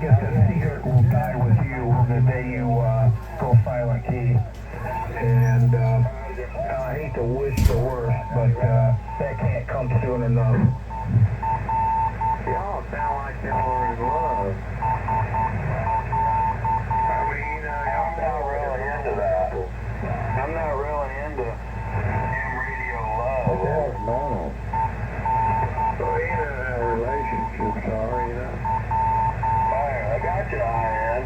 guess that secret will die with you the day you go silent key. And I hate to wish the worst, but that can't come soon enough. Y'all sound like y'all are in love. I mean, I'm not really into that. I'm not really into ham radio love. That's normal. So you know how relationships are, you know. Fire, I got you, Ian.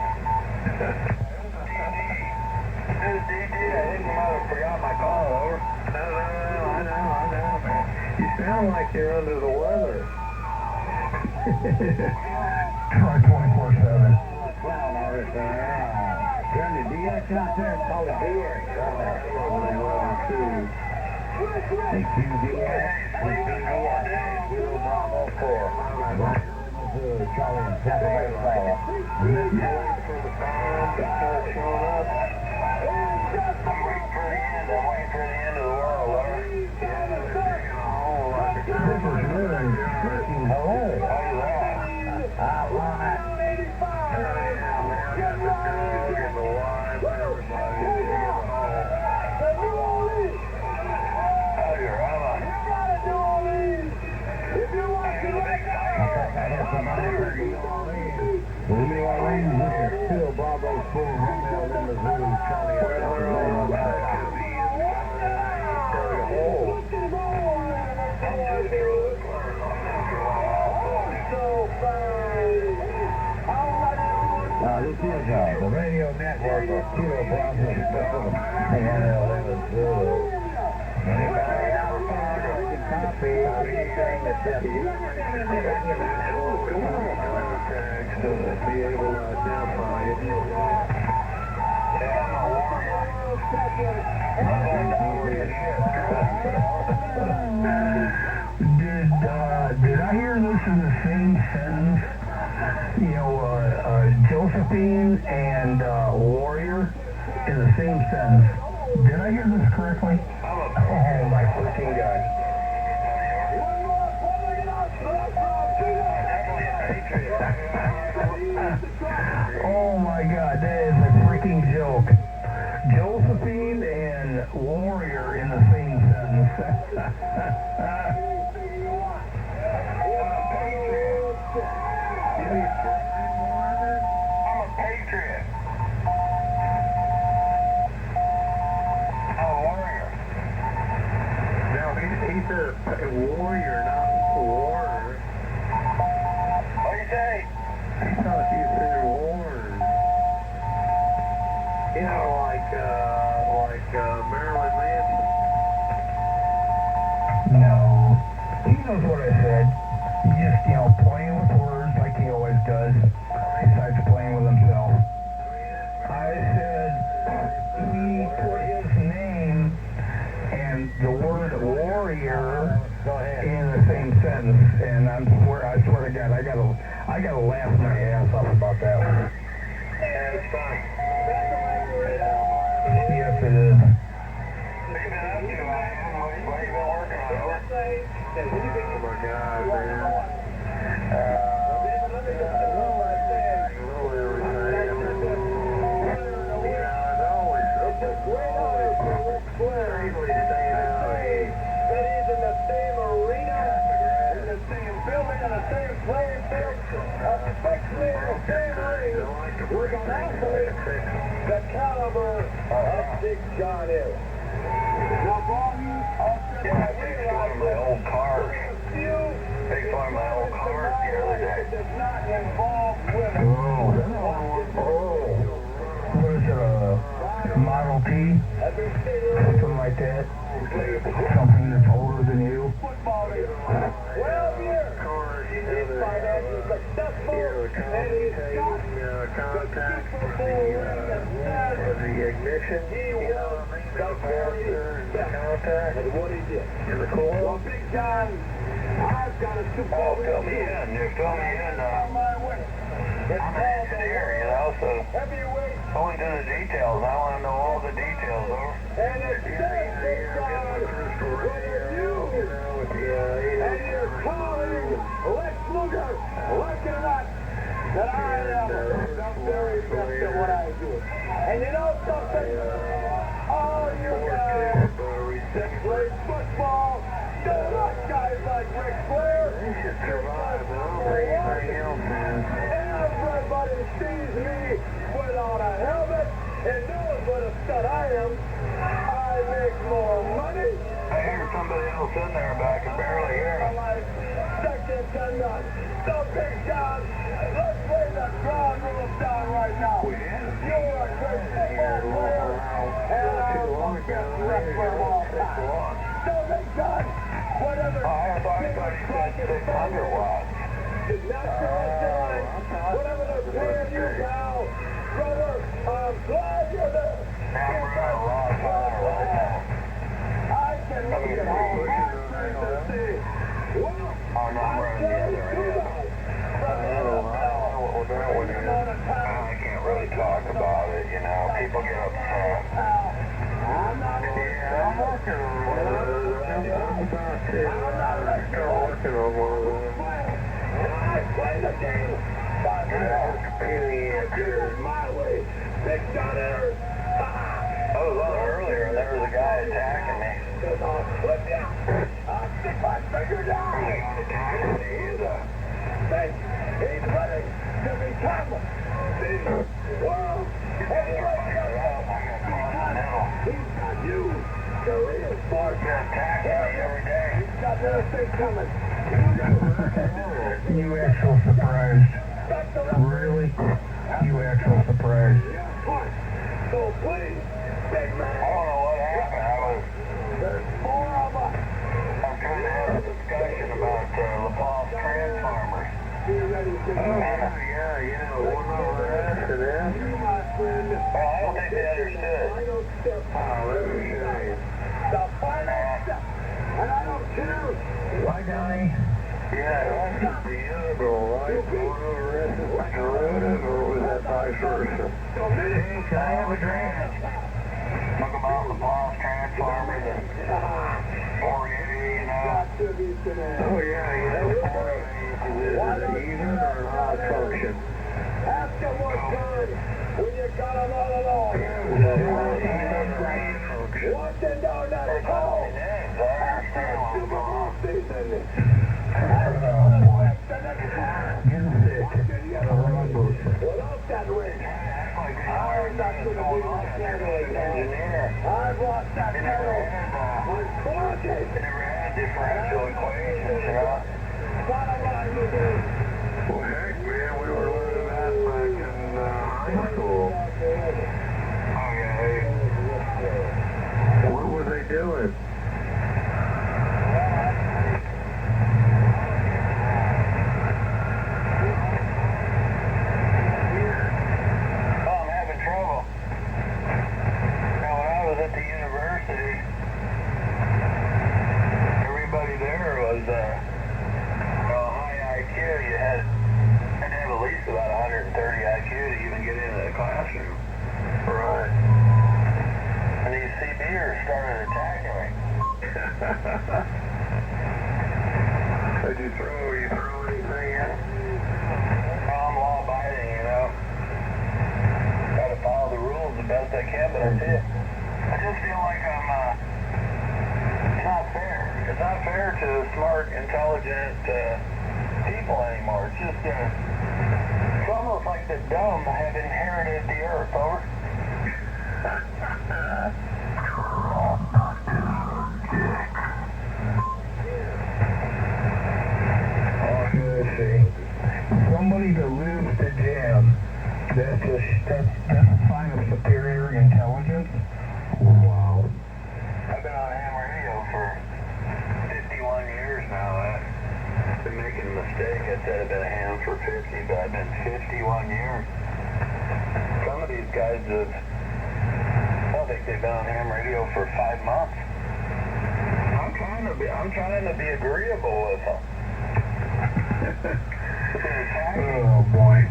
This is DD. I think you might have forgot my call, over. I know, man. You sound like you're under the weather. Try 24/7. Turn the DX out there and call it DX. Thank you, DX. Zero Bravo 4. Charlie and Papa Bear Fire. For the phone to start showing up. I'm waiting for the end. I'm waiting for the end of the world, Larry. Yeah, they're digging a hole like a This is really freaking hole. How do that? I want it. Yeah, man, I got the dog and the wife and everybody digging a hole. How do you run on? I have somebody for New Orleans. New Orleans, this is Phil Bravo 4, Romeo Lima Zulu, Charlie. This is the radio network of Kilo Bravo 4, Romeo Lima Zulu. Anybody ever found a copy of anything that's just Be able to identify it. Yeah, I'm a Did I hear this in the same sentence? You know, Josephine and Warrior in the same sentence. Did I hear this correctly? Oh my fucking God. Oh my God, that is a freaking joke. Josephine and Warrior in the same sentence. I'm a patriot. I'm a warrior. Now, he said a warrior, not warrior. What do you say? He thought you said warrior. You know, like Marilyn Manson. No. He knows what I said. Just, you know, playing with words like he always does, besides playing with himself. I said he put his name and the word warrior in the same sentence, and I swear to God, I gotta laugh my ass off about that one. Yeah, it's fine. Yes, it is. What you been up to, Ian? What you been working on, over? Oh my God, man. We're going to isolate the caliber of Big John is. Yeah, I fixed one of my old cars. Fixed one of my old cars the other day. What is it, a Model T? Something like that? Something that's older than you? 12 years. Cars, you know, He's financially successful, and he's got contact for the ignition. You know what I mean? The capacitor and the contact. That's what he did. And the coil. Well, Big John, I've got a super. Oh, fill me in. You fill me in. I'm an engineer, you know, so Heavyweight. only do the details. I want to know all the details, over. And it's Big John, whether you and your colleague Lex Luger like it or not, that I am very best at what I do. And you know something? All you guys that play football, they're like guys like Ric Flair. They should survive over anything else, man. Everybody sees me without a helmet and knows what a stud I am. I make more money. I hear somebody else in there, but I can barely hear him. Second to none. So Big John, let's lay the ground rules down right now. You're a great football player, and I'm a best wrestler of all time. So Big John, whatever. I thought he said 600 watts. Natural time, whatever they're paying you now, brother, I'm glad you're there. Now we're at a lot of fire right now. I can make it all to see. Well, Oh, no, we're on the other end. I don't know what we're doing here. I can't really talk about it, you know. People get upset. I'm not Yeah, I'm working on one of those. I'm about to start working on one of those. I play the game. But my way. Big John Ayers. I was on earlier and there was a guy attacking me. I'll flip you. I'll stick my finger down. He's attacking me. He's ready to become the world heavyweight champion. He's got you to reinforce. You're attacking me every day. He's got another thing coming. You actual surprised. Really? You actual surprised. So please, big man. I don't know what happened. There's four of us. I'm trying to have a discussion about La Paz Transformers. Be ready to go. Yeah, one over after that. You, my friend. Well, I don't think they understood. Final step. Let me show you. The final step. And I don't care. Bye, Donnie. Yeah, that's the other right? Going over at the Road, or was that vice versa? Hey, can I have a drink? Talk about the boss Transformers and 480, you know? Oh, yeah, 480. Is it even or not function? Ask them what time when you got them all alone. Watching down that hole. Super Bowl season. Oh, boy. Getting sick. Without that ring, I'm not going to be like that anymore. I've lost that battle on 4 occasions. Never had differential equations, you know? Bottom line is this. Well, heck, man, we were learning that back in high school. Oh, yeah, hey. What were they doing? Oh, I'm having trouble. Now, when I was at the university, everybody there was, high IQ. You had to have at least about 130 IQ to even get into the classroom. Right. And these CBers started attacking me. Did you throw anything in? Well, I'm law-abiding, you know. Got to follow the rules the best I can, but that's it. I just feel like it's not fair. It's not fair to smart, intelligent people anymore. It's just, it's almost like the dumb have inherited the earth, over. See, somebody that lives to jam, that's a sign of superior intelligence. Wow. I've been on ham radio for 51 years now. I've been making a mistake. I said I've been a ham for 50, but I've been 51 years. Some of these guys have, I don't think they've been on ham radio for 5 months. I'm trying to be agreeable with them. Oh boy.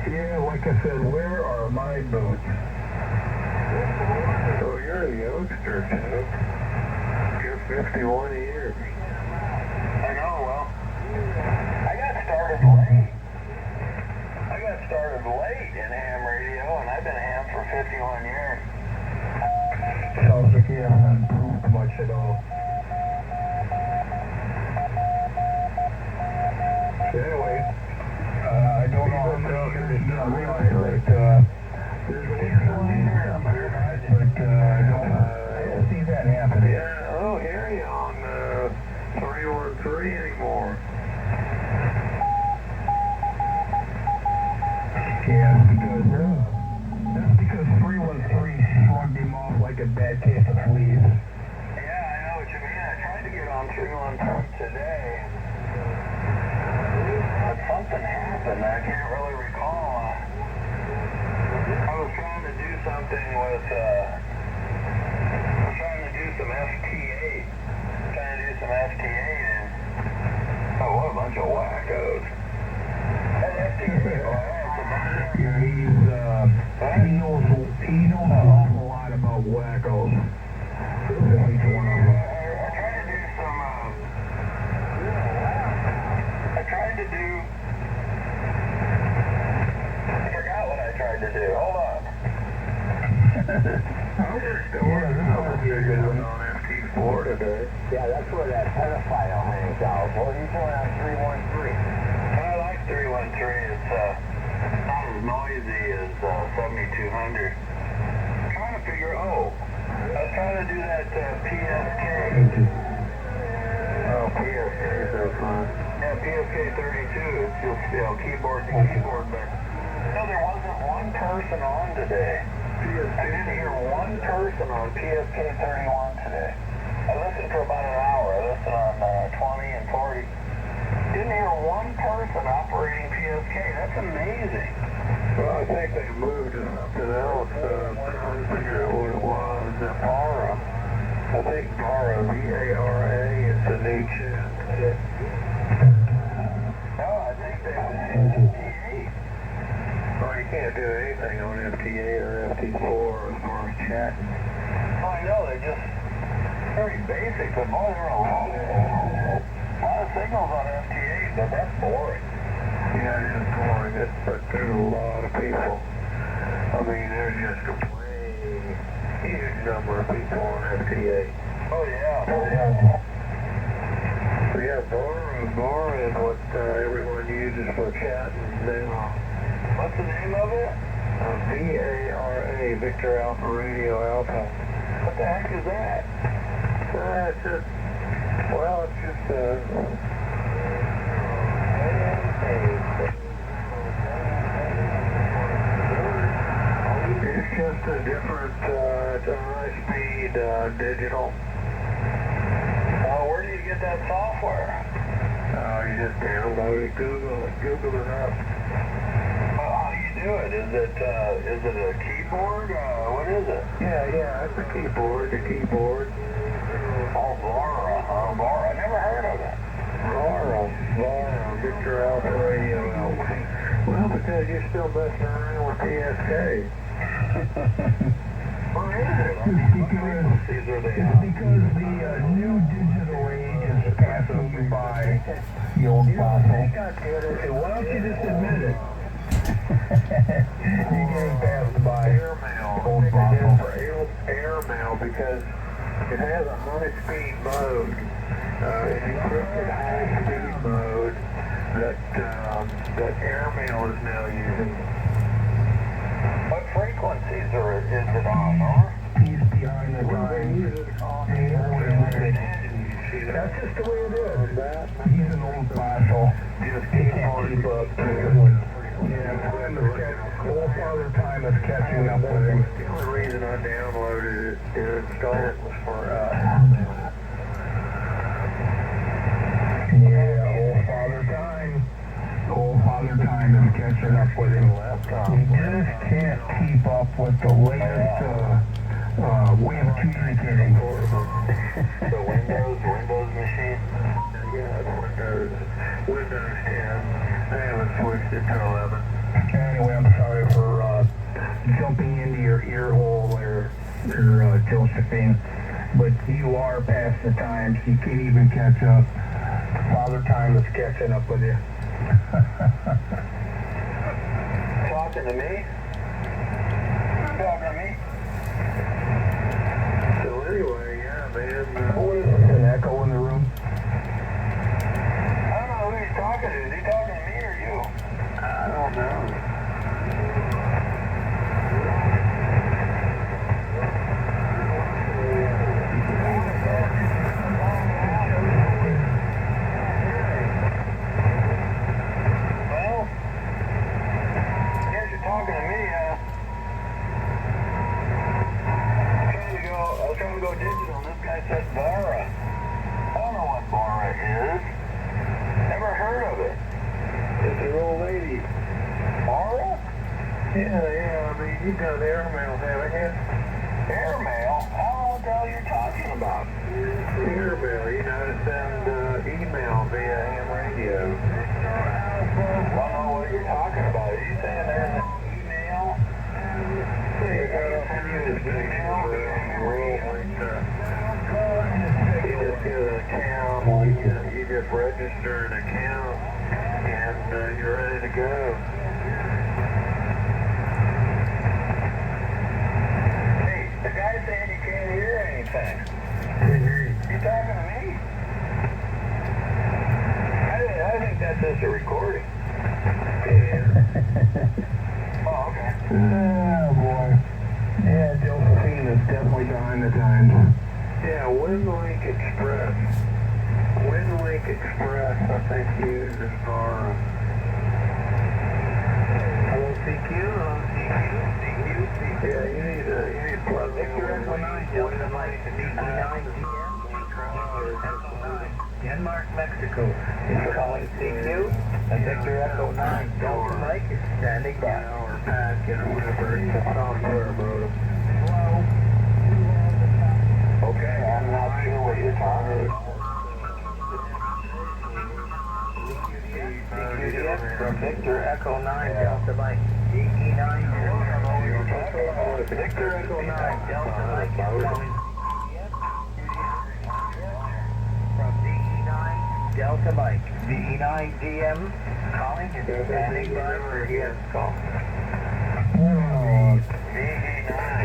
Yeah, like I said, where are my boots? So you're a youngster, too. You're 51 years. I know, well, I got started late. I got got started late in ham radio, and I've been ham for 51 years. Sounds like you haven't improved much at all. Anyway, I don't know how many years you realize that there's always one there, but I don't see that happening. Yeah, I don't hear you on 313 anymore. Yeah, that's because 313 shrugged him off like a bad case of fleas. Yeah, I know what you mean. I tried to get on 313 today. But something happened. I can't really recall. I was trying to do something with, I was trying to do some FTA. Trying to do some FTA, and oh, what a bunch of wackos. That FTA, Yeah, he knows an awful lot about wackos. He's one of them. I forgot what I tried to do. Hold on. This would be a good one. On FT4 today. Yeah, that's where that pedophile hangs out. Well, he's going on 313. I like 313. It's not as noisy as 7200. Trying to figure, I was trying to do that PSK. Oh, PSK is so fun. Yeah, PSK 32. It's just, keyboard to keyboard, but there wasn't one person on today. I didn't hear one person on PSK 31 today. I listened for about an hour. I listened on 20 and 40. Didn't hear one person operating PSK. That's amazing. Well, I think they moved to something else. I'm trying to figure out what it was. Vara. I think Vara, V-A-R-A, is the new channel. No, I think they was FTA. Well, you can't do anything on FTA or FT4 as far as chatting. Oh, I know. They're just very basic, but boy, there are a lot of signals on FTA, but that's boring. Yeah, it is boring, but there's a lot of people. I mean, there's just a huge number of people on FTA. Oh, yeah. So, yeah, Vara is what everyone uses for chatting now. What's the name of it? V-A-R-A, Victor Alpha Radio Alpha. What the heck is that? It's just, it's just a different, it's a high-speed digital. Where do you get that software? You just download it, Google it up. How do you do it? Is it a keyboard? What is it? Yeah, it's a keyboard. Oh, Vara. I never heard of it. Vara, Victor Alpha Radio Alpha. Well, because you're still messing around with PSK. What is it? It's because the new digital age is passing you by, the old fossil. Hey, why don't you just admit it? You're getting passed by old fossil. Airmail, because it has a high-speed mode, an encrypted high-speed mode that Airmail is now using. What frequencies is it on, huh? He's behind the line. That's just the way it is. He's an old fossil. Just He can't keep up. Old Father Time is catching up with him. The only reason I downloaded it and installed it was for Yeah, Old Father Time is catching up with him. He just can't keep up with the latest way of communicating. the Windows machine. Yeah, Windows 10. They haven't switched it to 11. Anyway, I'm sorry for jumping into your ear hole there, Josephine. But you are past the times. You can't even catch up. Father Time is catching up with you. talking to me? You talking to me? So anyway, yeah, man. What is this, an echo in the room? I don't know who he's talking to. Is he talking to me or you? I don't know. Well, I guess you're talking to me, I was trying to go digital, and this guy said Bara. I don't know what Bara is. Never heard of it. It's an old lady. Bara? Yeah, I mean, you've got airmail, haven't you? Airmail? I don't know what the hell you're talking about. Airmail, you know, to send email via ham radio. I don't know what you're talking about. Are you saying there's an email? You Send you this email? You just get an account, you just register an account, and you're ready to go. Hey, the guy saying you can't hear anything. You talking to me? I think that's just a recording. Oh, okay. Oh, boy. Yeah, Josephine is definitely behind the times. Yeah, WinLink Express. WinLink Express, I think, uses Vara. Hello, CQ? CQ? Yeah, you need to plug in Victor Echo 9, Delta Mike, DE9 Denmark, Mexico. It's calling CQ. And Victor Echo 9, Delta Mike is standing by. or packet or whatever. It's a software modem. Okay, I'm not sure what you're talking about. CQDX from Victor Echo 9, Delta Mike. DE9 Victor Echo 9, Delta Mike is coming. From DE9, Delta Mike. DE9 DM calling is standing by for his call. DE9.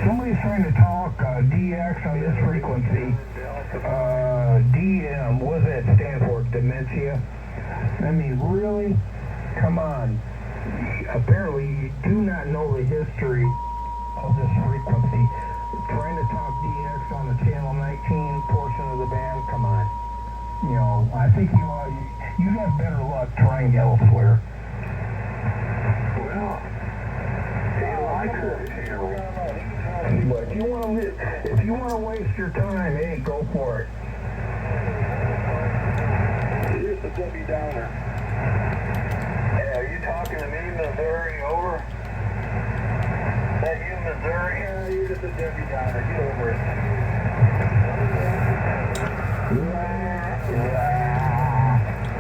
Somebody's trying to talk DX on this frequency. DM, what does that stand for? Dementia? I mean, really? Come on. Apparently, you do not know the history of this frequency. Trying to talk DX on the channel 19 portion of the band? Come on. You know, I think you have better luck trying elsewhere. Well, he likes it here. But if you want to waste your time, hey, go for it. Here's the Debbie Downer. Hey, are you talking to me, Missouri? Over? Is that you, Missouri? Yeah, you're just a Debbie Downer. Get over it.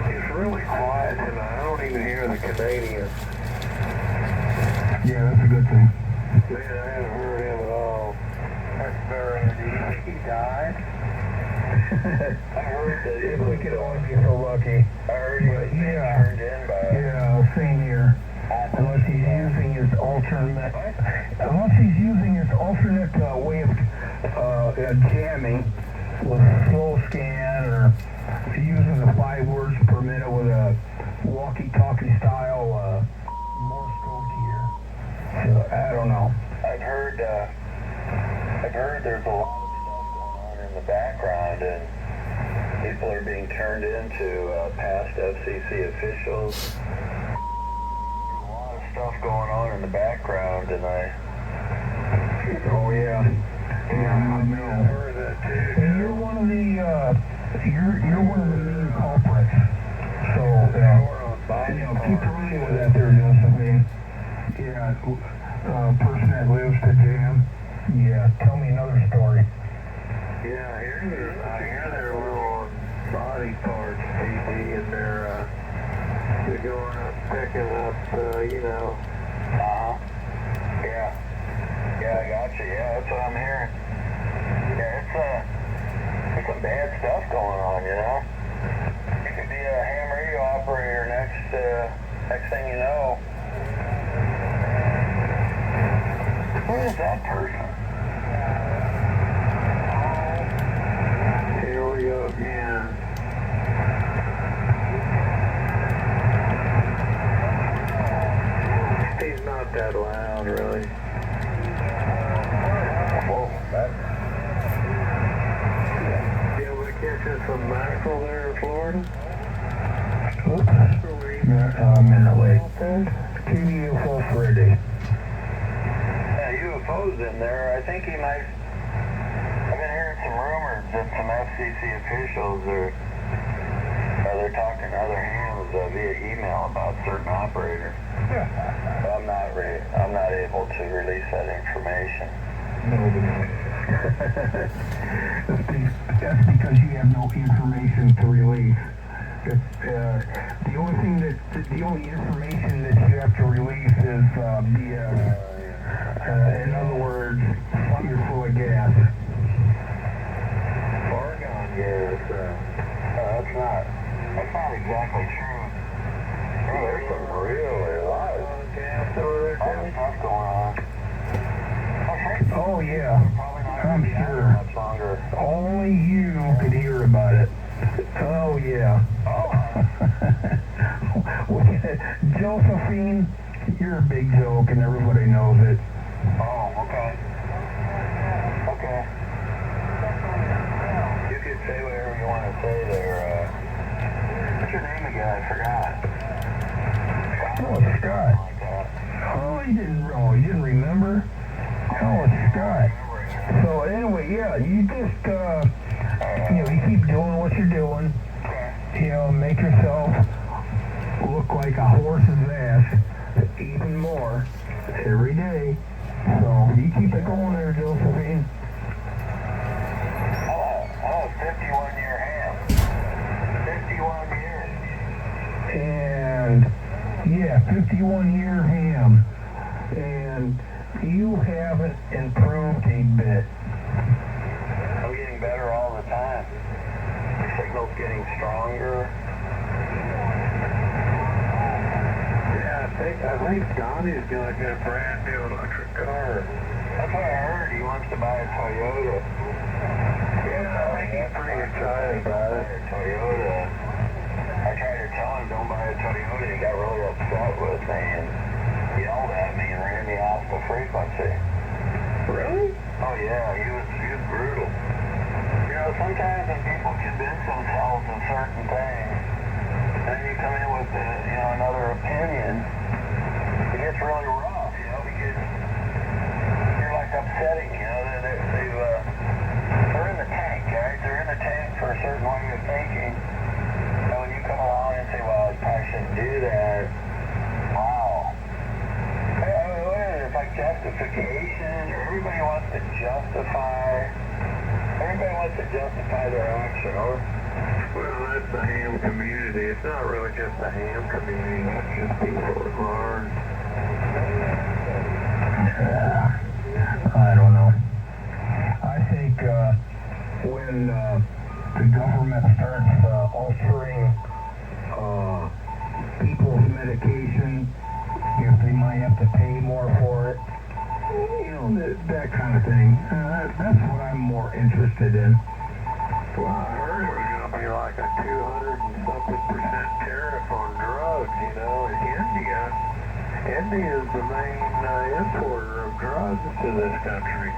It's really quiet tonight. I don't even hear the Canadians. Yeah, that's a good thing. Man, I haven't heard him at all. That's very neat. He died. I heard that If we could only be so lucky. I heard he was being Yeah. turned in by Yeah, same here. Unless he's using his alternate way of jamming with a slow scan or using the 5 words per minute with a walkie-talkie style Morse code here. So I don't know. I've heard there's a lot of stuff going on in the background, and people are being turned into past FCC officials. There's a lot of stuff going on in the background, and Oh yeah. Yeah, I know. Heard that too. And you're one of the main culprits. So keep running with that there, Josephine. Yeah, person that lives to jam. Yeah, tell me another story. Yeah, I hear their little body parts, TV, and they're going up, picking up, Yeah, I got you. Yeah, that's what I'm hearing. Yeah, it's some bad stuff going on, you know. You could be a ham radio operator next thing you know. is that person? Here we go again. He's not that loud, really. Whoa, that. You able to catch us some mackerel there in Florida? Oops. I'm in the lake. KUFO Friday. Yeah, UFO's in there. I think he might. I've been hearing some rumors that some FCC officials they're talking to other hams via email about certain operators. But I'm not able to release that information. That's because you have no information to release. The only information that you have to release is BS. In other words, you're full of gas. Argon gas. That's not exactly true. Oh, there's some really live Gas over there, other stuff going on. Oh yeah, I'm sure. Much longer. Only you could hear about it. Oh yeah. Josephine, you're a big joke and everybody knows it. Oh, okay. Okay. You could say whatever you want to say there. What's your name again? I forgot. Oh, it's Scott. Like that. Oh, you didn't remember? Oh, it's Scott. So anyway, yeah, you just, you keep doing what you're doing. Make yourself look like a horse's ass even more every day. So you keep it going there, Josephine. Oh, 51-year ham. 51 years. And, yeah, 51-year ham. And you haven't improved a bit. I'm getting better all the time. The signal's getting stronger. Yeah, I think Donnie's gonna get a brand new electric car. That's what I heard. He wants to buy a Toyota. Yeah, I think he's pretty excited about it. Toyota. I tried to tell him don't buy a Toyota. He got really upset with me and yelled at me and ran me off the frequency. Really? Oh yeah, he was brutal. Sometimes when people convince themselves of certain things, then you come in with another opinion, it gets really rough, because you're like upsetting, they're in the tank, right? They're in the tank for a certain way of thinking, and when you come along and say, well, you probably shouldn't do that, wow. It's like justification, everybody wants to justify their action, or? Well, that's the ham community. It's not really just the ham community. It's just people at large. I don't know. I think when the government starts altering people's medication, if they might have to pay more for it, that kind of thing. That's what I'm more interested in. Well, I heard it was going to be like a 200 and something percent tariff on drugs, in India. India is the main importer of drugs to this country.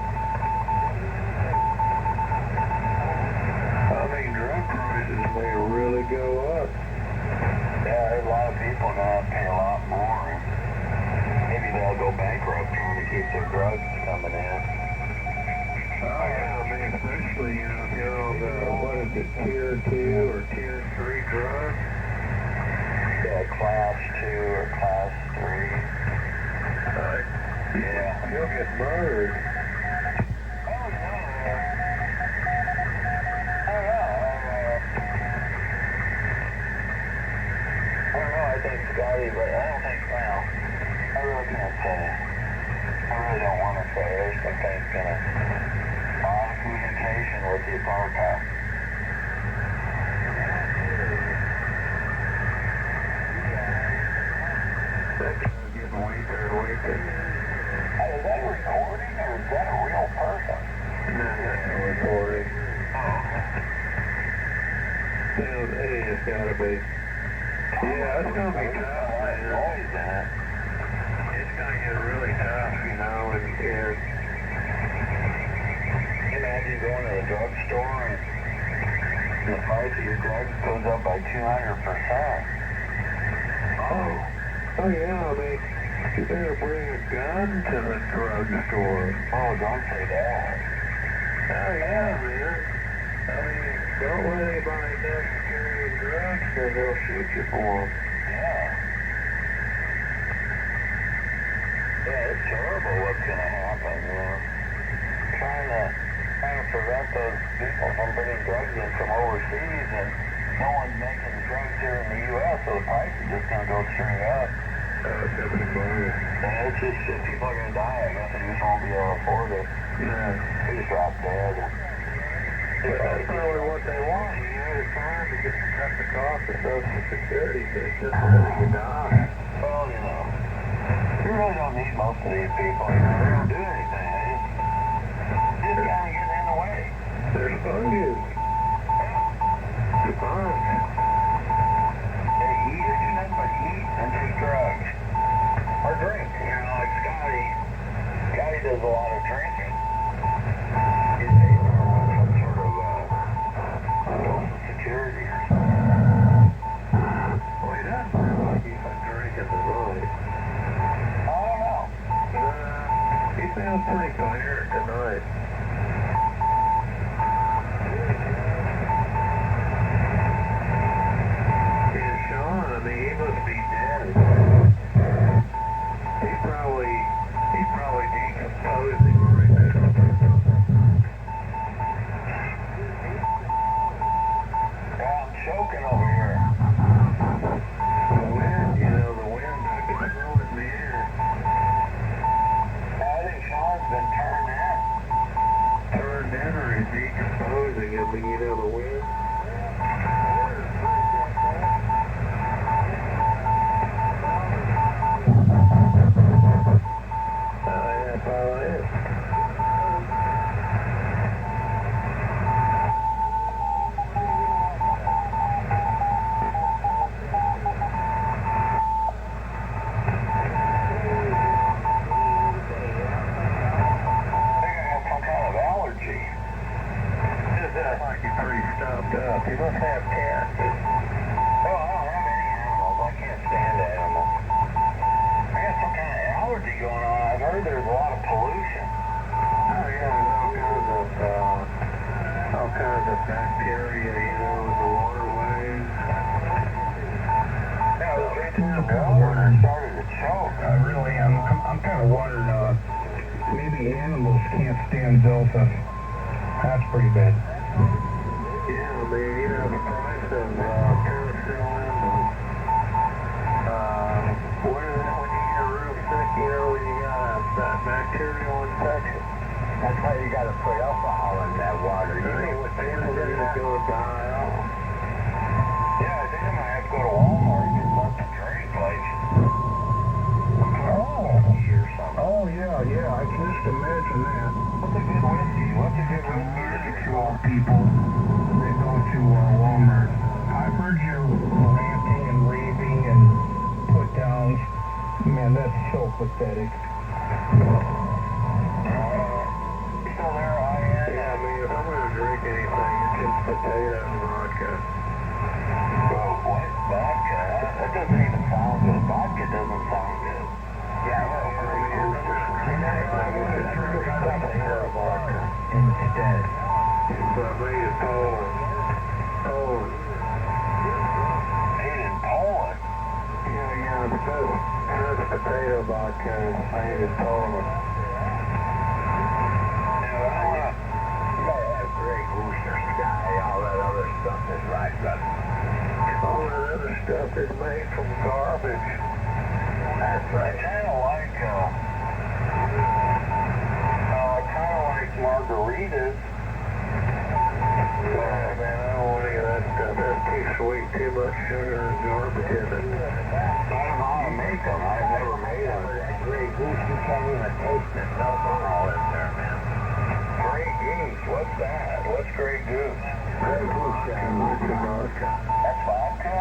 I mean, drug prices may really go up. Yeah, there's a lot of people now pay a lot more. Maybe they'll go bankrupt trying to keep their drugs coming in. Oh, yeah, I mean, especially, what is it, tier 2 or tier 3 drugs? Yeah, class 2 or class 3. Yeah. You'll get murdered. Scotty, but I don't think, I really can't say. I really don't want to say. There's some things gonna, a lot of communication with the apartheid. That's getting weaker and weaker. Is that recording? It's gotta be. Yeah, it's gonna be tough, man. Always that. It's gonna get really tough, you know, when you can. Imagine going to the drugstore and the price of your drugs goes up by 200%. Oh yeah, I mean, you better bring a gun to the drugstore. Oh, don't say that. Oh yeah, man. I mean, don't let anybody know you're carrying drugs, because they'll shoot you for them. Yeah. Yeah, it's terrible what's going to happen, you know. Trying to prevent those people from bringing drugs in from overseas, and no one's making the drugs here in the U.S., so the price is just going to go straight up. It's gonna be funny. And it's just shit, people are going to die, I guess they just won't be able to afford it. Yeah. They just drop dead. But that's probably what they want. You know, they're trying to get to cut the cost of Social Security, so it's just so that you die. Well, you know, you really don't need most of these people, you know, they don't do anything. They just kind of get in the way. They're sponges. Sponge. They do nothing but eat and take drugs. Or drink, you know, like Scotty. Scotty does a lot of drinking. He's paid for some sort of Social Security or something. Well, he doesn't sound like he's been drinking tonight. I don't know. He sounds pretty coherent tonight. And Sean, I mean, he must be dead. He's probably decomposing right now. Yeah, I'm choking over here. The wind, you know, the wind took it blowing me in. I think Sean's been turned in. Turned in or is decomposing? I mean, you know, the wind. Yeah, probably is. I think I got some kind of allergy. Like you're pretty stuffed up. You must have cats. Oh, I don't have any animals. I can't stand animals. I got some kind of allergy going on. I've heard there's a lot of pollution. Oh yeah, there's all kinds of bacteria, you know, in the waterways. Yeah, I was drinking some water and I started to choke. I really am. I'm kind of wondering, maybe animals can't stand Zilfa. That's pretty bad. Yeah, I mean, you know, the price of penicillin and, what is that when you get a real sick, you know, when you got that bacterial infection? That's why you got to put alcohol in that water. You know what they People put in just that? go die off. Yeah, I think I might have to go to Walmart and get something to drink, like whiskey or something. Oh, yeah, I can just imagine that. What's a good whiskey? What's a good whiskey? To all people that go to Walmart. I've heard you ranting and raving and put downs. Man, that's so pathetic. You still there, IN? Yeah, I mean, if I'm going to drink anything, it's just potato and vodka. What? Vodka? That doesn't even sound good. Vodka doesn't sound good. Yeah, Potato vodka. Instead. But made in Poland. Poland. made in Poland. Yeah, that's potato vodka is made in Poland. You gotta have Grey Goose or Sky. All that other stuff is right, but All that other stuff is made from garbage. that's right. I kind of like margaritas. Man, I don't want any of that stuff. That's too sweet, too much sugar and garbage in it. I don't know how to make them. I've never made them. That Grey Goose, you can't even taste it. No alcohol in there, man. Grey Goose? What's that? What's Grey Goose? That's vodka?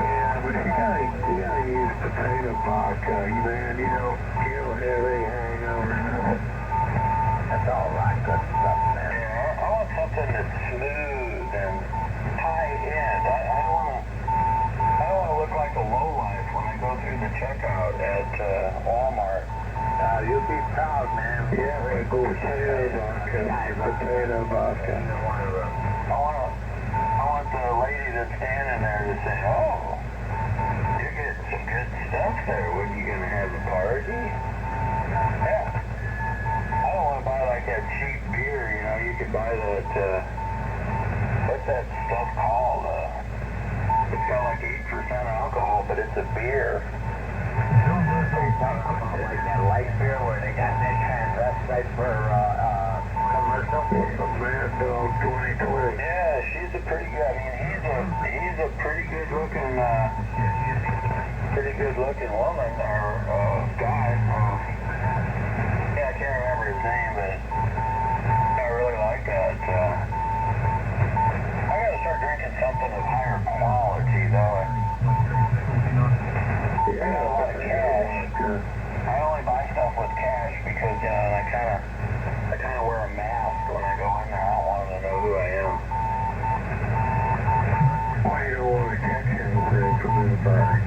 Yeah, but you gotta use potato vodka, man. You don't have any hangover, nothing. That's all right, good stuff, man. Yeah, I want something that's smooth and high-end. I don't want to look like a lowlife when I go through the checkout at Walmart. You'll be proud, man. Yeah, we go potato vodka. I want the lady that's standing there to say, oh, you're getting some good stuff there. What, are you going to have a party? Yeah. I don't want to buy like that cheap beer, you know. You could buy that, what's that stuff called? It's got like 8% alcohol, but it's a beer. Like that light beer where they got that transvestite for commercial. Mad Dog 2020. Yeah, she's a pretty good. I mean, he's a pretty good looking woman or guy. Yeah, I can't remember his name, but I really like that. I gotta start drinking something of higher quality, though. I got a lot of cash. I only buy stuff with cash because, you know, I kind of wear a mask when I go in there. I don't want them to know who I am. Why you don't want to catch anything from anybody?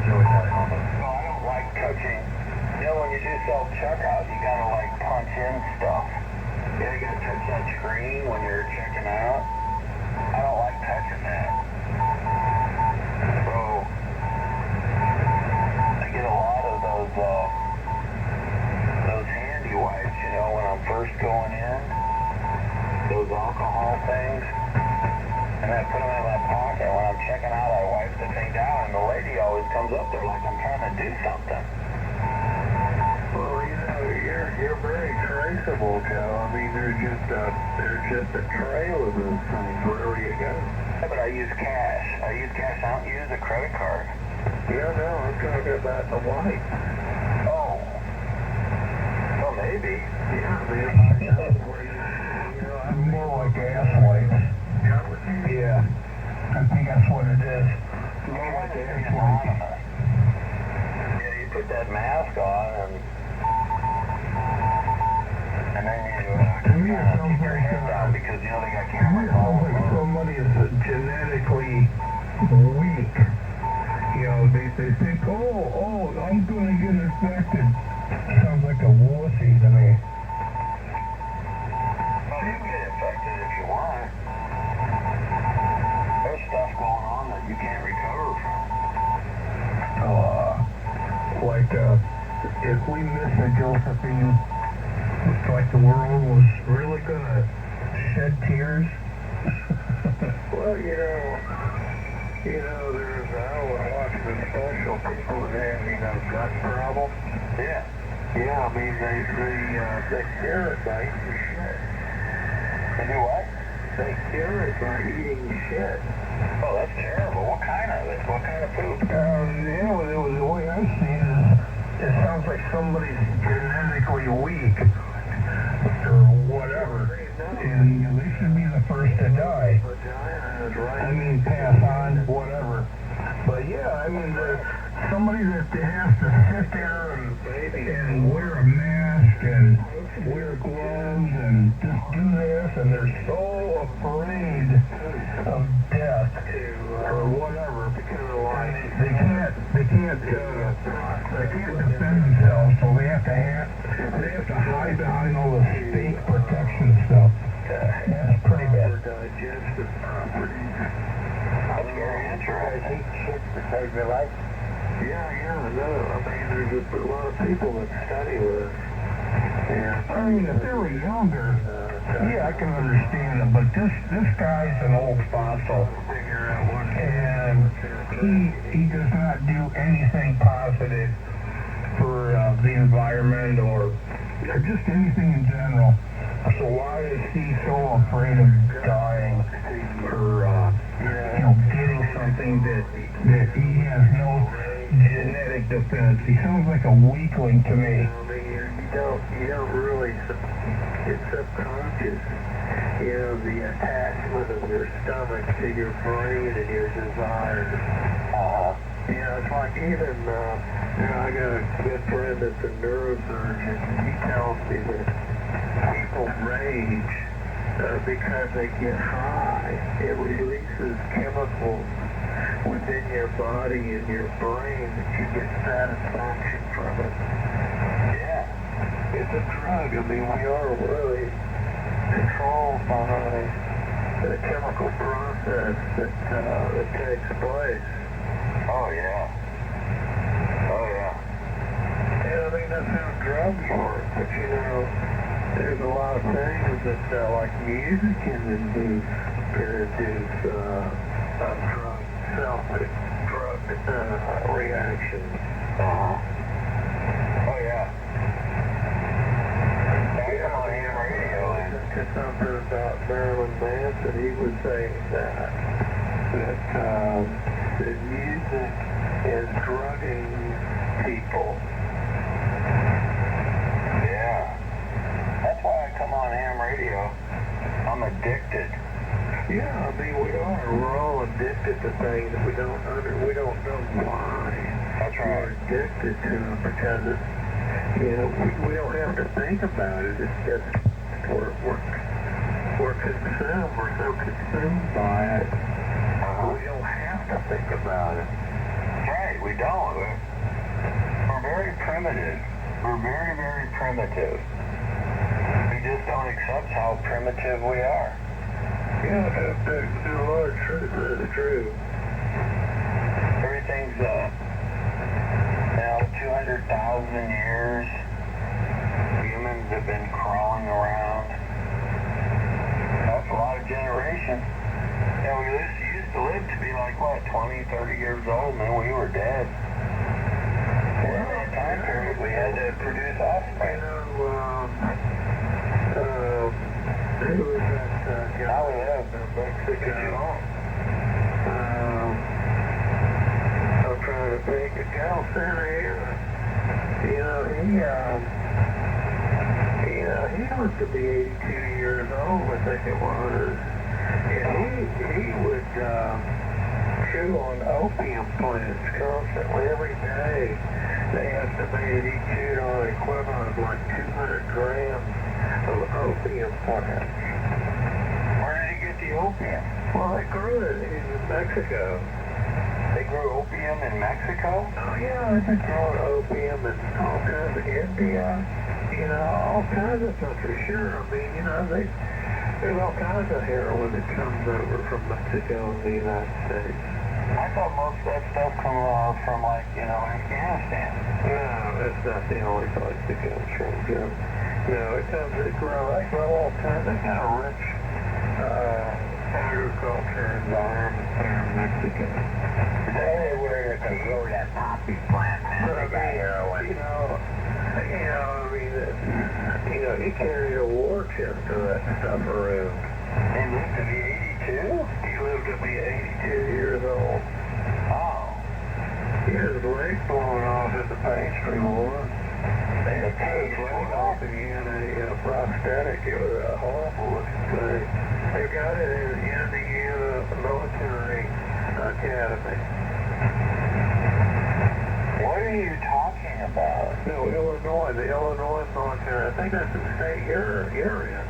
No, I don't like touching. You know, when you do self-checkout, you gotta, like, punch in stuff. Yeah, you gotta touch that screen when you're checking out. I don't like touching that. So, I get a lot of those handy wipes, you know, when I'm first going in. Those alcohol things. And I put them in my pocket. When I'm checking out, I wipe the thing down, and the lady always comes up there like I'm trying to do something. Well, you know, you're very traceable, Joe. I mean, there's just a trail of those things wherever you go. Yeah, but I use cash. I don't use a credit card. Yeah, no, I'm talking about the white. Oh. Well, maybe. Yeah, man. It's more like ass wipes. Yeah, I think that's what it is. More like ass wipes. Yeah, you put that mask on, and then you To me, it sounds keep your like head down because, you know, they got to me, cameras it all sounds like over. somebody is genetically weak. You know, they think, oh, I'm gonna get infected. Sounds like a wussy to me. Well, you can get infected if you want. There's stuff going on that you can't recover from. If we miss a Josephine, it's like the world was really gonna shed tears. Well, you know, there's, I was watching a special, people that have, gut problems. Yeah. Yeah, I mean, they cure it by eating shit. They do what? They cure it by eating shit. Oh, that's terrible. What kind of it? What kind of poop? The way I see it sounds like somebody's genetically weak or whatever, and they should be the first to die. I mean, pass on, whatever. But yeah, I mean, somebody that has to sit there and wear a mask and wear gloves and just do this, and they're so afraid of death or whatever. They can't defend themselves, so they have to hide behind all this fake protection stuff. That's pretty bad. Digestive properties. That's very interesting. Shit to save your life? Yeah, no. I mean, there's a lot of people that study this. Yeah. I mean, if they were younger, yeah, I can understand it, but this guy's an old fossil, and he does not do anything positive for the environment or just anything in general. So why is he so afraid of dying or getting something that he has no genetic defense? He sounds like a weakling to me. you don't really, it's subconscious, you know, the attachment of your stomach to your brain and your desires. You know, it's like even, you know, I got a good friend that's a neurosurgeon, and he tells me that people rage because they get high. It releases chemicals within your body and your brain that you get satisfaction from it. Yeah, it's a drug. I mean, we are really controlled by the chemical process that takes place. Oh, yeah. Oh, yeah. And I mean, that's how drugs work. But, you know, there's a lot of things that, like music can induce drug reactions. Oh, yeah. I come on AM radio and to something about Marilyn Manson. He was saying that music is drugging people. Yeah. That's why I come on ham radio. I'm addicted. Yeah, I mean, we are. We're all addicted to things that we don't know why. That's right. We're addicted to them because it's, you know, we don't have to think about it. It's just we're consumed. We're so consumed by it. We don't have to think about it. Right, we don't. We're very primitive. We're very, very primitive. We just don't accept how primitive we are. Yeah, that's a lot of truth. That's true. Everything's, now 200,000 years, humans have been crawling around. That's a lot of generations. Yeah, we used to live to be like, what, 20, 30 years old, and then we were dead. In that time period, we had to produce offspring. Who was that guy in Mexico? I'm trying to think. Cal Santana. He lived to be 82 years old, I think it was. And he would chew on opium plants constantly every day. They estimated he chewed on an equivalent of like 200 grams of opium plants. Where did he get the opium? Well, they grew it in Mexico. They grew opium in Mexico? Oh, yeah, they've been growing opium in all kinds of India, you know, all kinds of countries. Sure, I mean, you know, there's all kinds of heroin that comes over from Mexico and the United States. I thought most of that stuff comes from, like, you know, Afghanistan. No, that's not the only place it comes from, Jim. No, they grow all kinds. They got a rich agriculture environment there in Mexico. Anywhere they grow that poppy plant, man, they got heroin. He carried a war chest to that stuff around. He lived to be 82? He lived to be 82 years old. Oh. He had his leg blown off in the pastry war. They had his leg off and he had a prosthetic. It was a horrible looking thing. They got it in the Indiana Military Academy. What are you talking about? No, Illinois, the Illinois military. I think that's the state you're in.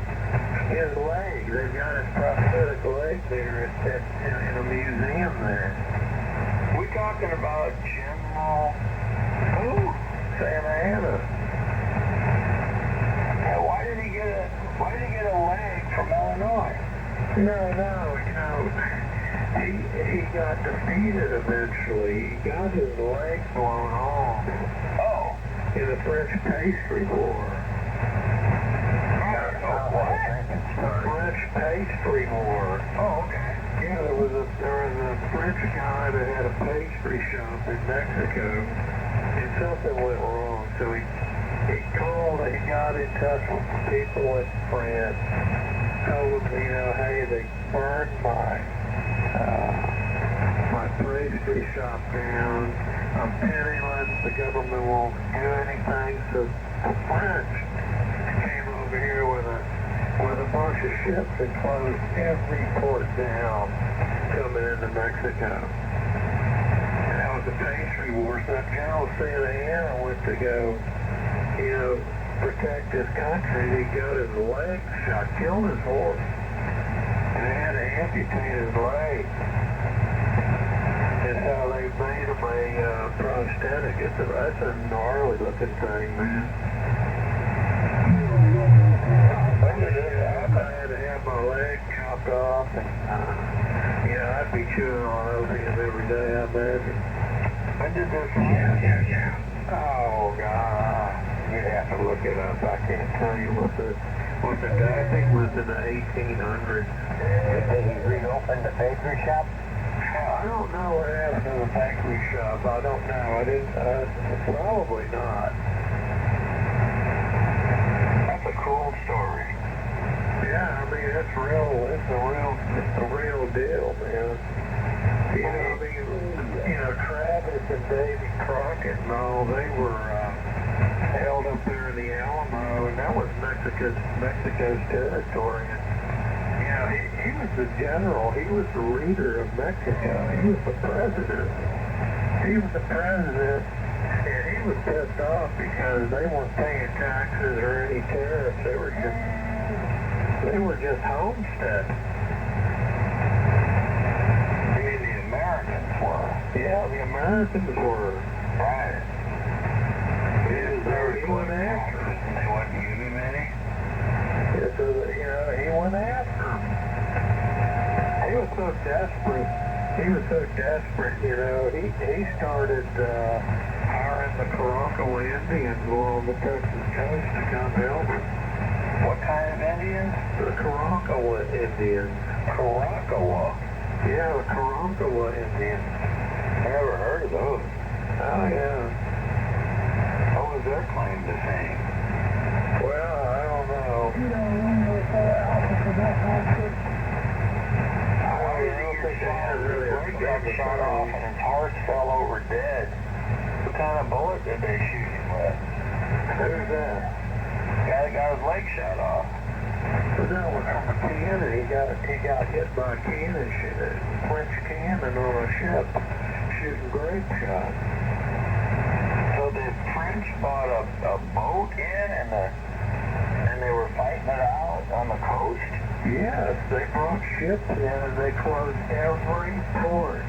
His leg, they've got his prosthetic leg there in a museum there. We're talking about General Santa Anna. Yeah, why did he get a leg from Illinois? No, he got defeated eventually. He got his leg blown off. Oh. In the French pastry war. The French pastry war. Oh, okay. Yeah, there was a French guy that had a pastry shop in Mexico, and something went wrong. So he got in touch with the people in France, told them, hey, they burned my pastry shop down. I'm penniless. The government won't do anything. So the French came over here with a bunch of ships and closed every port down coming into Mexico. And that was the pastry war. So General Santa Anna went to go, protect his country. He got his leg shot, killed his horse, and they had to amputate his leg. That's how they made him a prosthetic. That's a gnarly looking thing, man. I had to have my leg chopped off, and I'd be chewing all over him every day, I imagine. I did this. Yeah. Oh God, you'd have to look it up. I can't tell you what the guy, I think, was in the 1800s. Did he reopen the bakery shop? I don't know what happened to the bakery shop. I don't know. I didn't. Probably not. That's a cool story. Yeah, I mean, it's real. It's a real deal, man. Travis and Davy Crockett and all, they were held up there in the Alamo, and that was Mexico's territory. And, he was the general. He was the leader of Mexico. He was the president. And he was pissed off because they weren't paying taxes or any tariffs. They were just homestead. You mean the Americans were? Yeah, the Americans were. Right. He went after them. And they wouldn't give him any? Yeah, so he went after them. He was so desperate. He started hiring the Caracawa Indians along the Texas coast to come help him. What kind of Indians? The Caracawa Indians. Caracawa? Yeah, the Caracawa Indians. I never heard of those. Oh, yeah. What was their claim to fame? Well, I don't know. He got shot off and his horse fell over dead. What kind of bullet did they shoot him with? Who's that? The guy that got his leg shot off. Well, that was from a cannon. He got hit by a cannon, French cannon on a ship, shooting grape shot. So the French bought a boat in and they were fighting it out on the coast? Yes, they brought ships in and they closed every port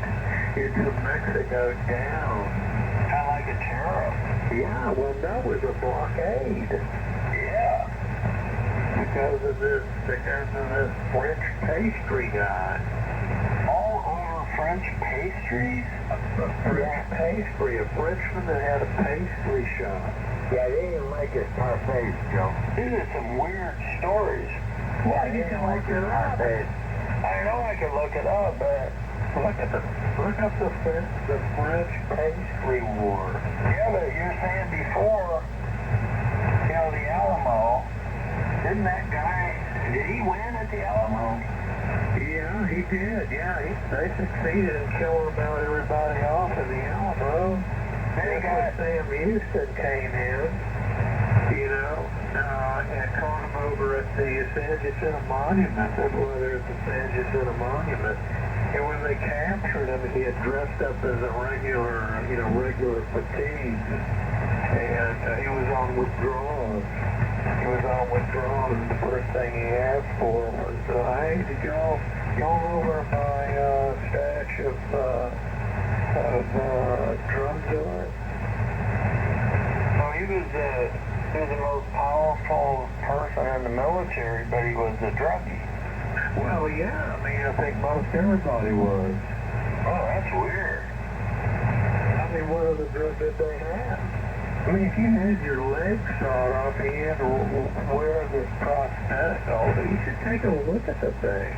into Mexico down. Kind of like a tariff. Yeah, well, that was a blockade. Yeah. Because of this French pastry guy. All over French pastries? A French pastry, a Frenchman that had a pastry shop. Yeah, they didn't like his parfaits, Joe. These are some weird stories. Yeah, you can look it up. I know I can look it up, but look up the French pastry war. Yeah, but you're saying before, the Alamo, didn't that guy, did he win at the Alamo? Yeah, he did. Yeah, they succeeded in killing about everybody off in the Alamo. Then Sam Houston came in, and caught him over at the San Jacinto Monument. Whether it's the San Jacinto Monument. And when they captured him, he had dressed up as a regular fatigue. And he was on withdrawal. And the first thing he asked for was, hey, did y'all over my stash of drug dealers? No, he was the most powerful person in the military, but he was a druggie. Well, yeah, I think most everybody was. Oh, that's weird. What other drug did they have? If you had your leg sawed off, you had to wear this prosthetic over. You should take a look at the thing.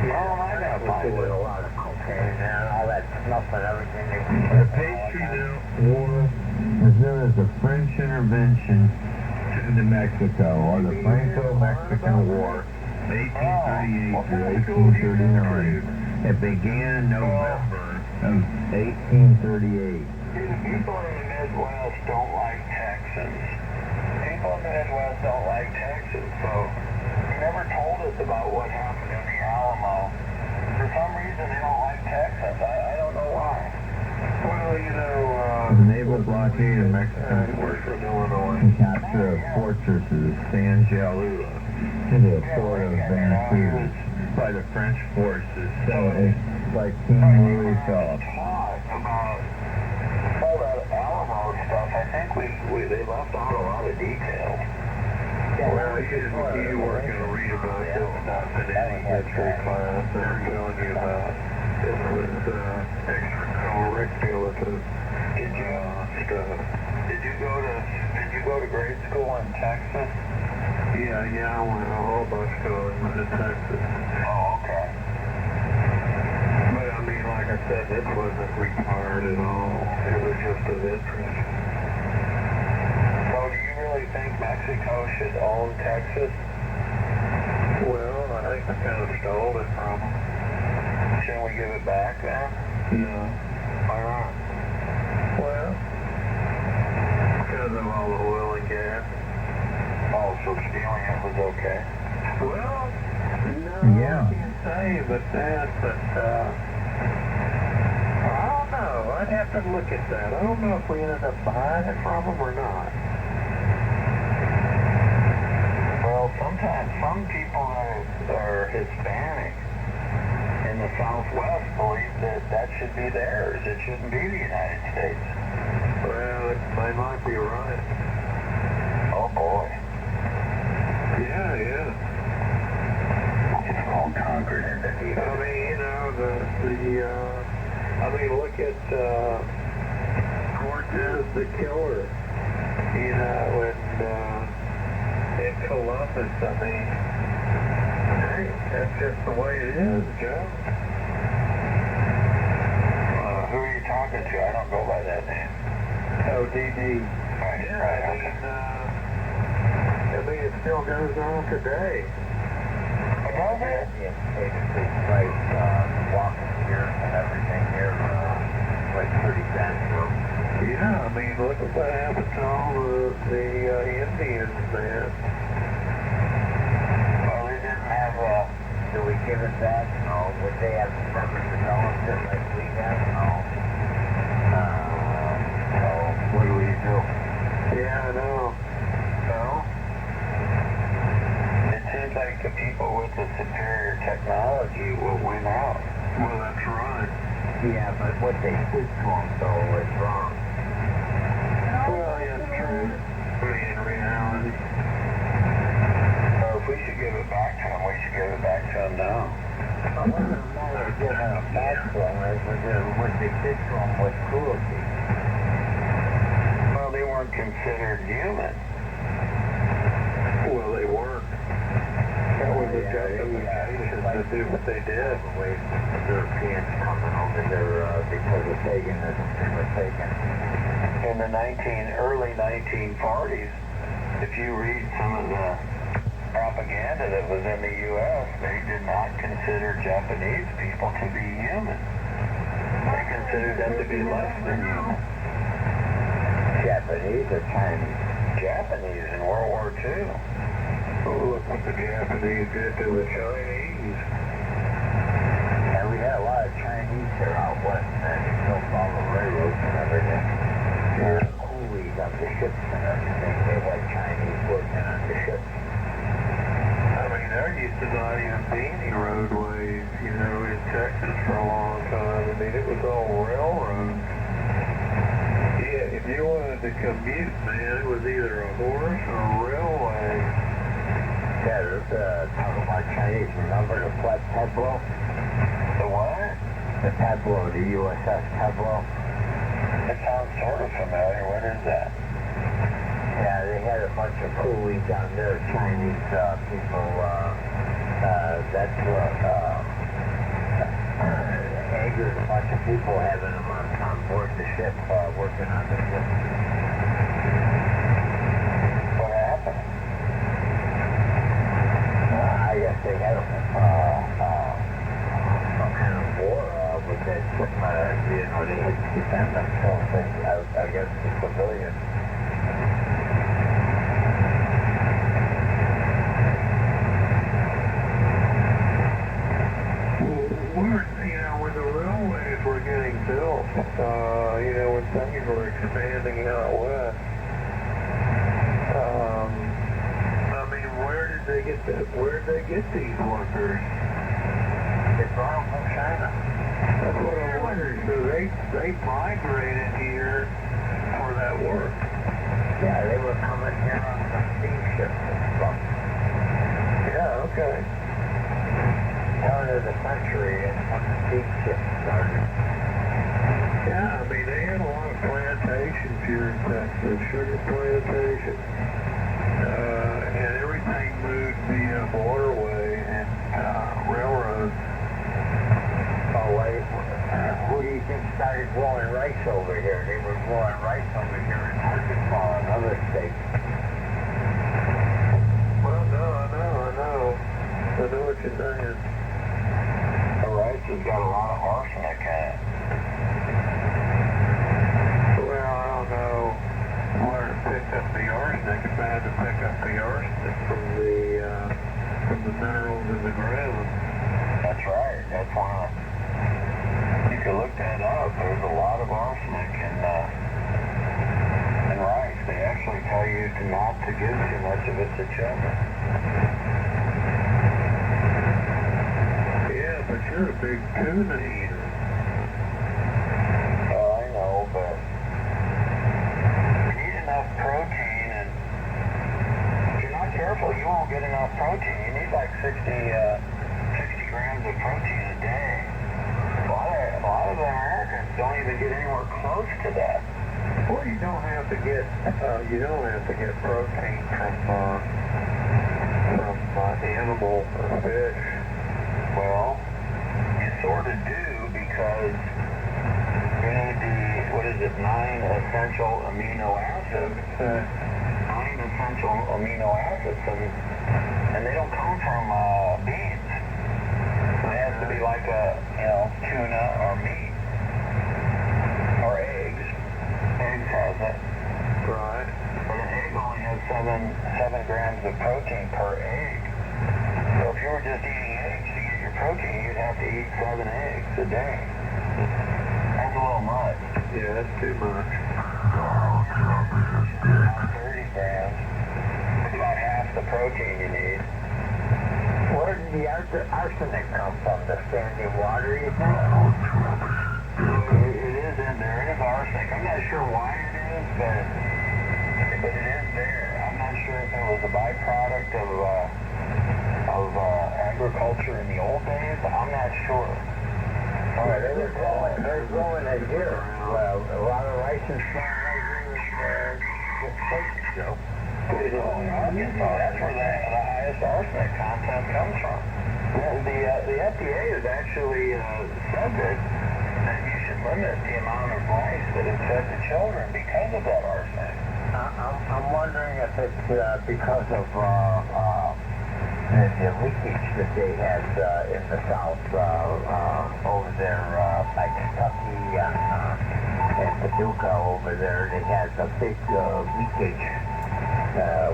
I got probably with a lot of cocaine and all that snuff and everything. The Pastry War was known as the French intervention into Mexico, or the Franco-Mexican War, 1838 through 1839. It began in November of 1838. the people in the Midwest don't like Texans. People in the Midwest don't like Texans, so he never told us about what happened in the Alamo. For some reason, they don't like Texans. I don't know why. Well, you know, The naval blockade of Mexican forces from Illinois. and capture of fortresses San Jalula to the port of Vancouver by the French forces. So it's like King Louis Phillips. Taught about all that Alamo stuff. I think they left out a lot of details. Well, you weren't going to read about this stuff in any history class they're telling you about. This was extracurricular stuff. Did you go to grade school in Texas? Yeah, I went a whole bunch going to Texas. Oh, okay. But I mean, like I said, this wasn't required at all. It was just of interest. So do you really think Mexico should own Texas? Well, I think I kind of stole it from them. Shouldn't we give it back then? No. Why not? Well, because of all the oil and gas. Oh, so stealing it was okay? Well, no, Yeah. I can't say but I don't know. I'd have to look at that. I don't know if we ended up buying it from them or not. Well, sometimes some people that are Hispanic in the Southwest believe that should be theirs. It shouldn't be the United States. Well, they might be right. Oh, boy. Yeah. It's called conquered and defeated. I mean, you know, look at Cortez the Killer, you know, in Columbus. I mean, hey, that's just the way it is, Joe. Who are you talking to? I don't go by that name. ODD. Right, Yeah, I mean, it still goes on today. Does it? Walking here and everything here, like 30 cents. Yeah, I mean, look at what happened to all the Indians, man. Well, they didn't have Do we give it back? No. Would they have never developed it like we have? No. So, what do we do? Yeah, I know. It seems like the people with the superior technology will win out. Well, that's right. Yeah, but what they did to them, though, is wrong. Well, yeah, it's true. In reality. So if we should give it back to them, we should give it back to them now. It wasn't a matter of giving it back to them. It was what they did to them was cruelty. Well, they weren't considered human. Well, they weren't. That was a justification to do what they did. The Europeans coming over here because of paganism, they were taken. In the early 1940s, if you read some of the propaganda that was in the U.S., they did not consider Japanese people to be human. They considered them to be less than human. Japanese or Chinese? Japanese in World War II. Oh, look what the Japanese did to the Chinese. And we had a lot of Chinese here out west, and they built all the railroads and everything. Coolies on the ships and everything. They had Chinese working on the ships. I mean, there used to not even be any roadways, you know, in Texas for a long time. I mean, it was all railroads. Yeah, if you wanted to commute, man, it was either a horse or a railway. Yeah, there's talking about Chinese. Remember the Pueblo? The what? The Pueblo, the USS Pueblo. It sounds sort of familiar. What is that? Yeah, they had a bunch of coolies down there, Chinese people. That's what angered a bunch of people having them on board the ship, working on the ship. What happened? I guess they had some kind of war with that ship. They had to defend themselves. I West. I mean, where did they get these workers? They brought them from China. That's what I wondered. So they migrated here for that work. Yeah, they were coming here on some steamships and stuff. Yeah, okay. Turn of the century and when the steamships started. Yeah, I mean, they had a lot of plantations here in Texas, sugar plantations. And everything moved via waterway and railroad. Oh, wait. Who do you think started growing rice over here? They were growing rice over here in Arkansas and other states. Well, no, I know what you're saying. The rice has got a lot of arsenic in it. Well, I don't know where to pick up the arsenic. If I had to pick up the arsenic from the minerals in the ground. That's right. That's one of them. You can look that up. There's a lot of arsenic in rice. They actually tell you not to give too much of it to children. Yeah, but you're a big tuna eater. Well, I know, but you need enough protein, and if you're not careful, you won't get enough protein. You need like 60 grams of protein a day. A lot of the Americans don't even get anywhere close to that. Well, you don't have to get protein from animal or fish. Well, you sort of do because you need the 9 essential amino acids. 9 essential amino acids, and they don't come from beans. It has to be like tuna or meat or eggs. Eggs has it. Right. But an egg only has 7 grams of protein per egg. So if you were just eating eggs to get your protein, you'd have to eat 7 eggs a day. That's a little much. Yeah, that's too much. 30 grams. It's about half the protein you need. Where did the arsenic come from? The standing water, you think? It is in there. It is arsenic. I'm not sure why it is, but it is there. I'm not sure if it was a byproduct of agriculture in the old days. I'm not sure. All right, they're growing it here. A lot of rice is grown right here in the States, Joe. Arkansas, that's where the highest arsenic content comes from. The FDA has actually said that you should limit the amount of rice that is fed to children because of that arsenic. I'm wondering if it's because of the leakage that they had in the South over there by Kentucky and Paducah over there. They had a big leakage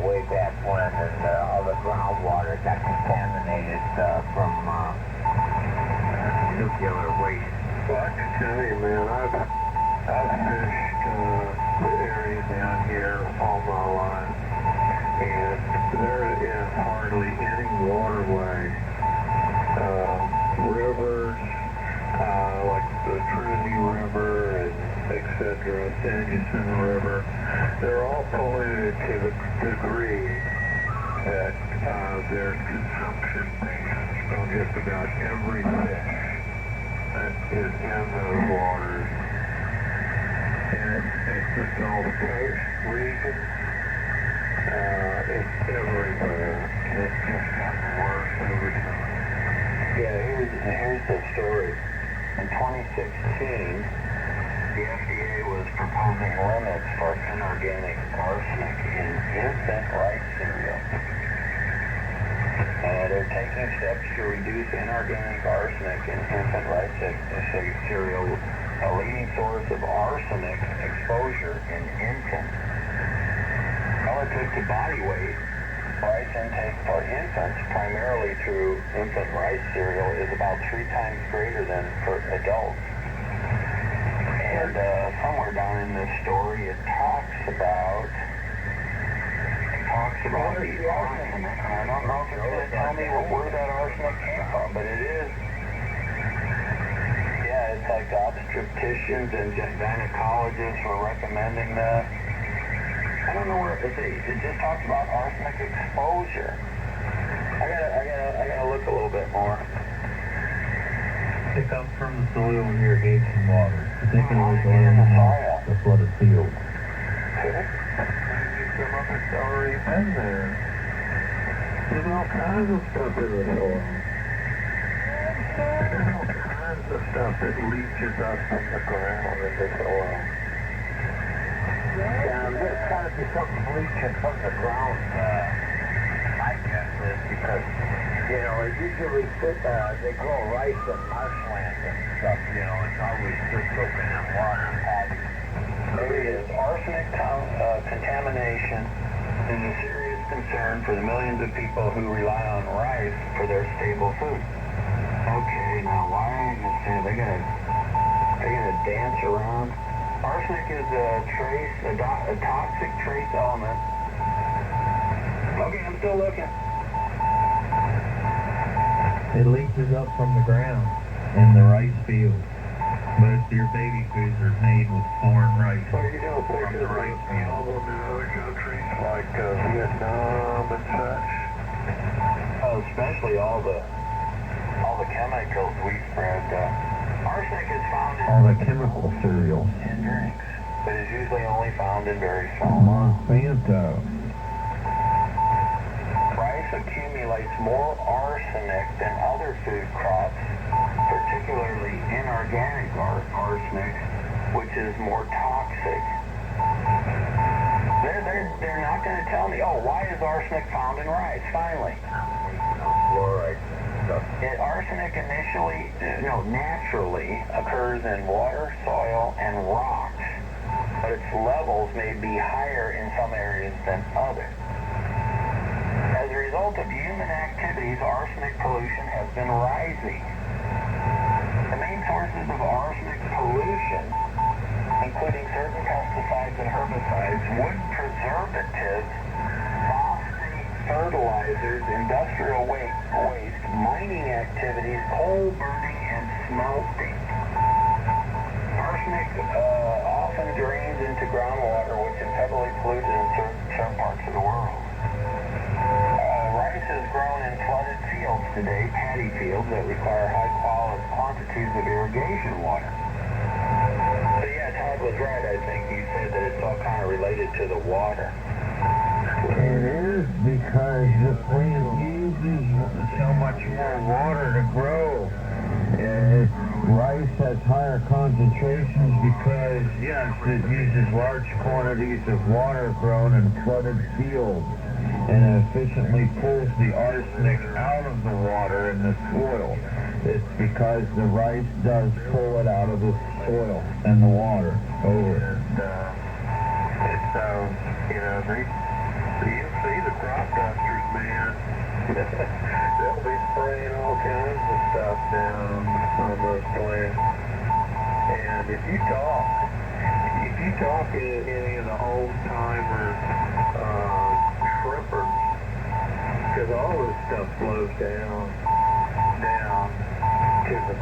way back when, and all the groundwater got contaminated from nuclear waste. Well, I can tell you, man, I've fished the area down here all my life, and there is hardly any waterway, rivers, like the Trinity River and etc., San Jacinto River. They're all polluted to the degree that there's consumption bans on just about every fish that is in those waters. And it's the Gulf Coast region. It's everywhere. It's just gotten worse over time. Yeah, here's the story. In 2016, the FDA was proposing limits for inorganic arsenic in infant rice cereal. They're taking steps to reduce inorganic arsenic in infant rice cereal, a leading source of arsenic exposure in infants. Relative to body weight, rice intake for infants, primarily through infant rice cereal, is about 3 times greater than for adults. And And somewhere down in this story, it talks about the arsenic. I don't know if it's going to tell me where that arsenic came from, but it is. Yeah, it's like obstetricians and gynecologists were recommending that. I don't know where it just talks about arsenic exposure. I gotta look a little bit more. It comes from the soil and irrigation water, particularly going in the flooded fields. Some of it's already been there. There's all kinds of stuff in the soil. There's all kinds of stuff that leaches up from the ground in the soil. Yeah, there's got to be something leaching from the ground, my guess is, because, you know, it usually they grow rice in marshlands and stuff, you know, it's always just soaking in water and patties. There it is. Arsenic contamination is a serious concern for the millions of people who rely on rice for their staple food. Okay, now why are you saying they're gonna dance around? Arsenic is a toxic trace element. Okay, I'm still looking. It leaches up from the ground in the rice field. Most of your baby foods are made with foreign rice What are you doing? from the rice field. Problem in other countries like Vietnam and such. Oh, especially all the chemicals we spread. Arsenic is found All the chemical cereals. in drinks, but is usually only found in very small. Monsanto. Rice accumulates more arsenic than other food crops, particularly inorganic arsenic, which is more toxic. They're not going to tell me, oh, why is arsenic found in rice? Finally. Fluoride stuff. Arsenic naturally occurs in water, soil, and rocks, but its levels may be higher in some areas than others. As a result of human activities, arsenic pollution has been rising. The main sources of arsenic pollution, including certain pesticides and herbicides, wood preservatives, phosphate fertilizers, industrial waste, mining activities, coal burning, and smelting. Arsenic often drains into groundwater, which is heavily polluted in certain parts of the world. Rice is grown in flooded fields today, paddy fields that require high quantities of irrigation water. So yeah, Todd was right, I think. He said that it's all kind of related to the water. It is because the plant uses so much more water to grow. Rice has higher concentrations because, yes, it uses large quantities of water grown in flooded fields and efficiently pulls the arsenic out of the water in the soil. It's because the rice does pull it out of the soil and the water over. You see the crop dusters, man. They'll be spraying all kinds of stuff down on those plants. And if you talk to any of the old-timer shrimpers, because all this stuff flows down to the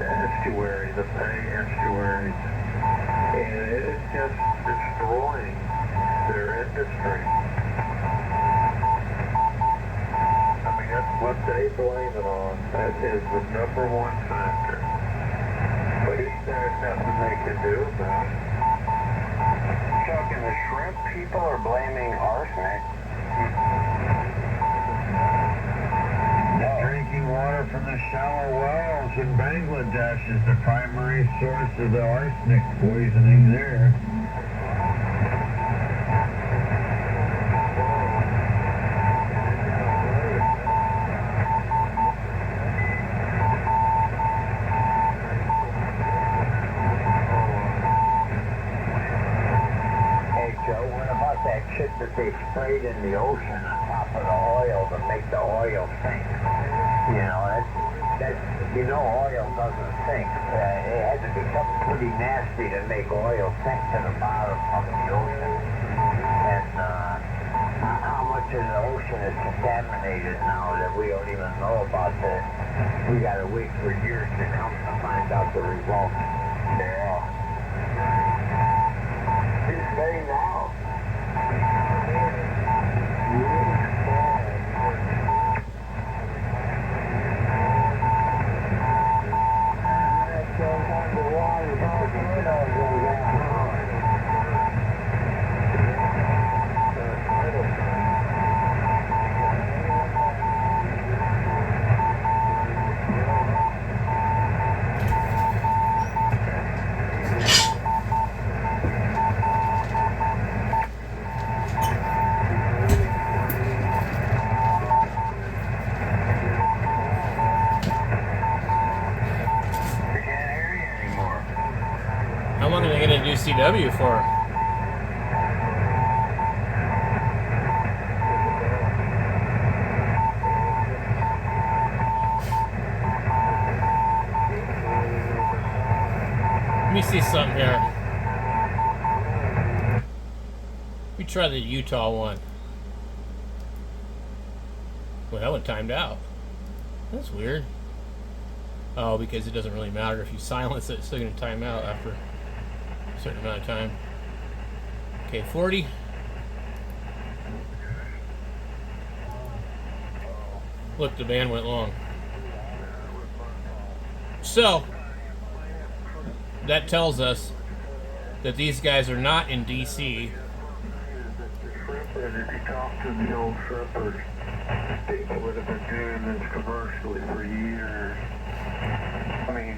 estuary, the Pay estuaries, and it is just destroying their industry. I mean, that's what they blame it on. That is the number one factor. But there's nothing they can do about it. Chuck, and the shrimp people are blaming arsenic. Drinking water from the shallow wells in Bangladesh is the primary source of the arsenic poisoning there. Hey, Joe, what about that shit that they sprayed in the ocean on top of the oil to make the oil sink? You know, that, you know, oil doesn't sink. It had to be something pretty nasty to make oil sink to the bottom of the ocean. And how much of the ocean is contaminated now that we don't even know about that. We got to wait for years to come to find out the results. Yeah. It's very now. How long are they going to do CW for? Let me see something here. We try the Utah one. Well, that one timed out. That's weird. Oh, because it doesn't really matter if you silence it, it's still going to time out after a certain amount of time. Okay, 40. Look, the band went long. So, that tells us that these guys are not in DC. If you talk to the old shrimpers, people that have been doing this commercially for years. I mean,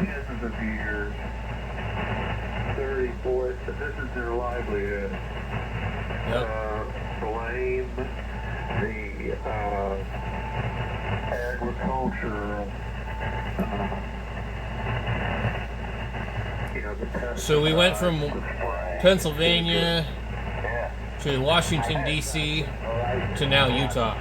tens of years. 30, 40, this is their livelihood. Yep. Blame the agriculture, So we went from Pennsylvania to Washington, D.C. to now Utah.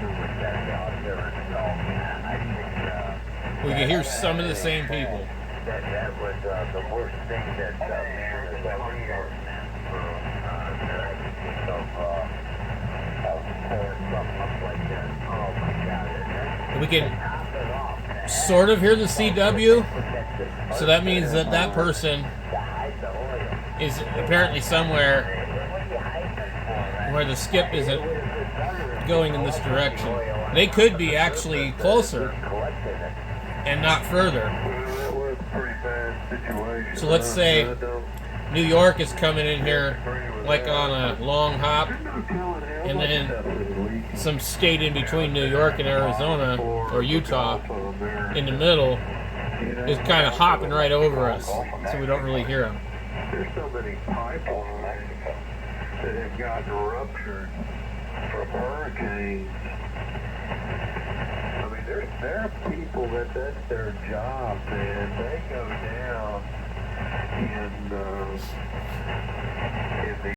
We can hear some of the same people. That was the worst thing that man has ever heard something like that. Oh my God. We can sort of hear the CW, so that means that that person is apparently somewhere where the skip isn't going in this direction. They could be actually closer and not further. So let's say New York is coming in here like on a long hop, and then some state in between New York and Arizona or Utah in the middle is kind of hopping right over us, so we don't really hear them. There's so many pipelines that have gotten ruptured from hurricanes. I mean, there are people that's their job, man. They go down in the